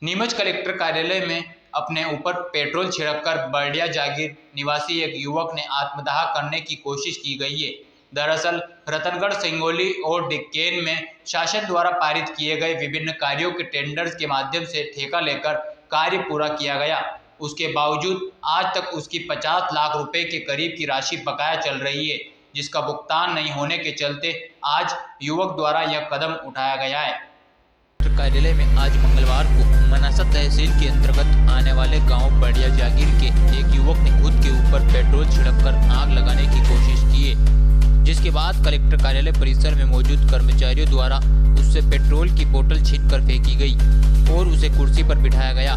Neemuch collector कार्यालय में अपने ऊपर पेट्रोल छिड़ककर बड़िया जागीर निवासी एक युवक ने आत्मदाह करने की कोशिश की गई है। दरअसल रतनगढ़, सिंगोली और डिक्केन में शासन द्वारा पारित किए गए विभिन्न कार्यों के टेंडर्स के माध्यम से ठेका लेकर कार्य पूरा किया गया। उसके बावजूद आज तक उसकी 50 लाख रुपए के करीब की राशि बकाया चल रही है, जिसका भुगतान नहीं होने के चलते आज युवक द्वारा यह कदम उठाया गया है। कार्यालय में आज मंगलवार को मनासा तहसील के अंतर्गत आने वाले गांव बड़िया जागीर के एक युवक ने खुद के ऊपर पेट्रोल छिड़ककर आग लगाने की कोशिश की है, जिसके बाद कलेक्टर कार्यालय परिसर में मौजूद कर्मचारियों द्वारा उससे पेट्रोल की बोतल छीनकर फेंकी गई और उसे कुर्सी पर बिठाया गया।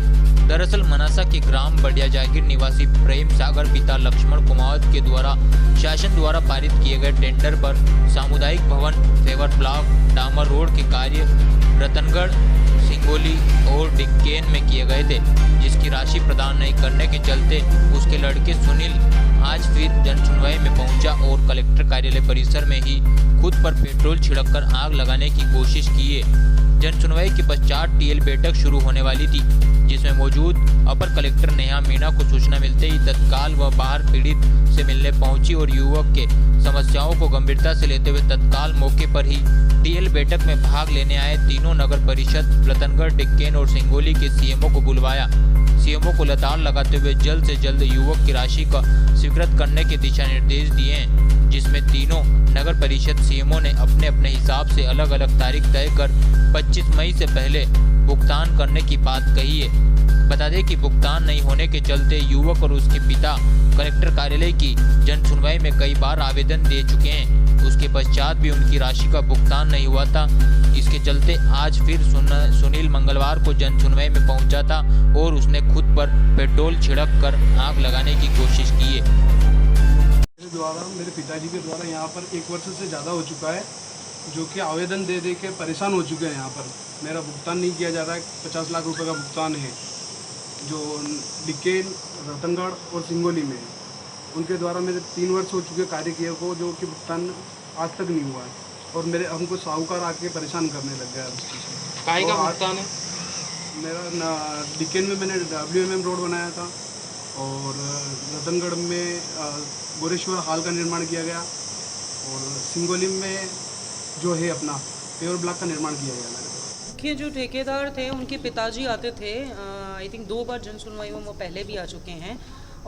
दरअसल मनासा के ग्राम बड़िया जागीर निवासी प्रेम सागर पिता लक्ष्मण कुमार के द्वारा शासन द्वारा पारित किए गए टेंडर पर सामुदायिक भवन, फेवर ब्लॉक, डामर रोड के कार्य रतनगढ़, सिंगोली और डिक्केन में किए गए थे, जिसकी राशि प्रदान नहीं करने के चलते उसके लड़के सुनील आज फिर जन सुनवाई में पहुंचा और कलेक्टर कार्यालय परिसर में ही खुद पर पेट्रोल छिड़ककर आग लगाने की कोशिश की है। जन सुनवाई के पश्चात टीएल बैठक शुरू होने वाली थी, जिसमें मौजूद अपर कलेक्टर नेहा मीणा को सूचना मिलते ही तत्काल वह बाहर पीड़ित से मिलने पहुंची और युवक के समस्याओं को गंभीरता से लेते हुए तत्काल मौके पर ही टीएल बैठक में भाग लेने आए तीनों नगर परिषद रतनगढ़, डिक्केन और सिंगोली के सीएमओ को बुलवाया। सीएमओ को लताड़ लगाते हुए जल्द से जल्द युवक की राशि का स्वीकृत करने के दिशा निर्देश दिए हैं, जिसमें तीनों नगर परिषद सीएमओ ने अपने अपने हिसाब से अलग अलग तारीख तय कर 25 मई से पहले भुगतान करने की बात कही है। बता दें कि भुगतान नहीं होने के चलते युवक और उसके पिता कलेक्टर कार्यालय की जन सुनवाई में कई बार आवेदन दे चुके हैं। उसके पश्चात भी उनकी राशि का भुगतान नहीं हुआ था। इसके चलते आज फिर सुनील मंगलवार को जन सुनवाई में पहुंचा था और उसने खुद पर पेट्रोल छिड़क कर आग लगाने की कोशिश की है। मेरे पिताजी के द्वारा यहाँ पर 1 वर्ष से ज़्यादा हो चुका है, जो कि आवेदन दे दे के परेशान हो चुके हैं। यहाँ पर मेरा भुगतान नहीं किया जा रहा है। 50 लाख रुपए का भुगतान है जो डिक्केन, रतनगढ़ और सिंगोली में उनके द्वारा मेरे 3 वर्ष हो चुके कार्य किए को, जो कि भुगतान आज तक नहीं हुआ है और मेरे हमको साहूकार आके परेशान करने लग गया है। काहे का भुगतान है? मेरा डिक्केन में मैंने WMM रोड बनाया था और रतनगढ़ में गोरेश्वर हाल का निर्माण किया गया और सिंगोली में जो है अपना पेवर ब्लॉक का निर्माण किया गया। मुख्य जो ठेकेदार थे उनके पिताजी आते थे। आई थिंक 2 बार जन सुनवाई में वो पहले भी आ चुके हैं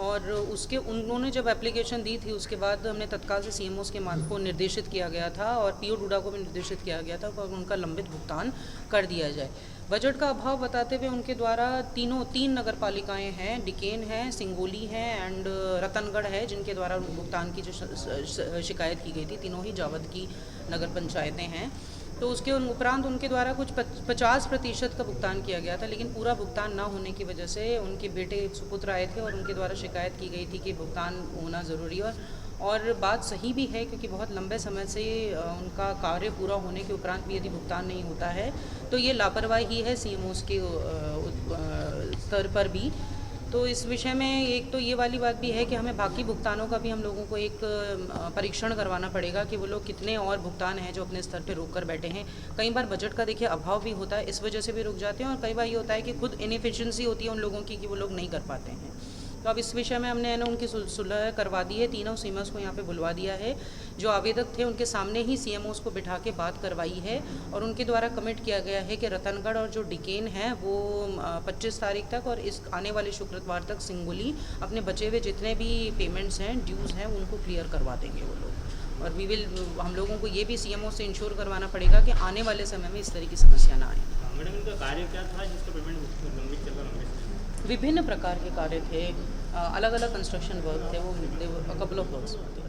और उसके उन्होंने जब एप्लीकेशन दी थी उसके बाद हमने तत्काल से सीएमओ के मार्ग को निर्देशित किया गया था और पीओ डूडा को भी निर्देशित किया गया था और उनका लंबित भुगतान कर दिया जाए। बजट का अभाव बताते हुए उनके द्वारा 3 नगर पालिकाएँ हैं, डिक्केन है, सिंगोली है एंड रतनगढ़ है, जिनके द्वारा भुगतान की जो शिकायत की गई थी। तीनों ही जावद की नगर पंचायतें हैं। तो उसके उपरांत उनके द्वारा कुछ 50% का भुगतान किया गया था, लेकिन पूरा भुगतान ना होने की वजह से उनके बेटे सुपुत्र आए थे और उनके द्वारा शिकायत की गई थी कि भुगतान होना ज़रूरी है। और बात सही भी है, क्योंकि बहुत लंबे समय से उनका कार्य पूरा होने के उपरांत भी यदि भुगतान नहीं होता है तो ये लापरवाही है सीएमओस के स्तर पर भी। तो इस विषय में एक तो ये वाली बात भी है कि हमें बाकी भुगतानों का भी हम लोगों को एक परीक्षण करवाना पड़ेगा कि वो लोग कितने और भुगतान हैं जो अपने स्तर पे रोक कर बैठे हैं। कई बार बजट का देखिए अभाव भी होता है, इस वजह से भी रुक जाते हैं और कई बार ये होता है कि खुद इनएफिशिएंसी होती है उन लोगों की कि वो लोग नहीं कर पाते हैं। तो अब इस विषय में हमने उनकी सुलह करवा दी है। तीनों सीएमओस को यहाँ पे बुलवा दिया है। जो आवेदक थे उनके सामने ही सीएमओस को बिठा के बात करवाई है और उनके द्वारा कमिट किया गया है कि रतनगढ़ और जो डिक्केन है वो 25 तारीख तक और इस आने वाले शुक्रवार तक सिंगोली अपने बचे हुए जितने भी पेमेंट्स हैं, ड्यूज़ हैं, उनको क्लियर करवा देंगे वो लोग। और हम लोगों को ये भी सीएमओ से इंश्योर करवाना पड़ेगा कि आने वाले समय में इस तरह की समस्या ना आए। मैडम, इनका कार्य क्या था जिसका पेमेंट लंबित चल रहा है? विभिन्न प्रकार के कार्य थे, अलग अलग कंस्ट्रक्शन वर्क थे, वो कपल ऑफ वर्क्स होते हैं।